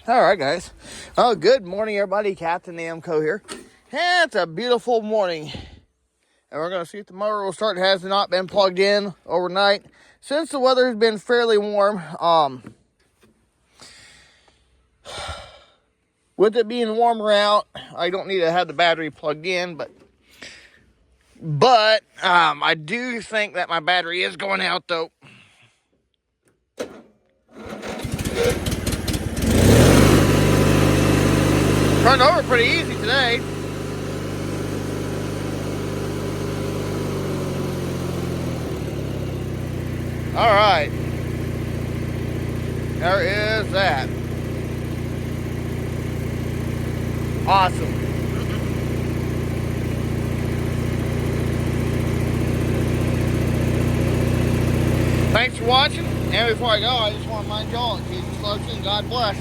All right, guys. Oh, good morning, everybody. Captain Namco here. And it's a beautiful morning. And we're going to see if the mower will start. It has not been plugged in overnight. Since the weather has been fairly warm, with it being warmer out, I don't need to have the battery plugged in, but I do think that my battery is going out, though. Turned over pretty easy today. All right. There is that. Awesome. Thanks for watching. And before I go, I just want to remind y'all, Jesus loves you and God bless.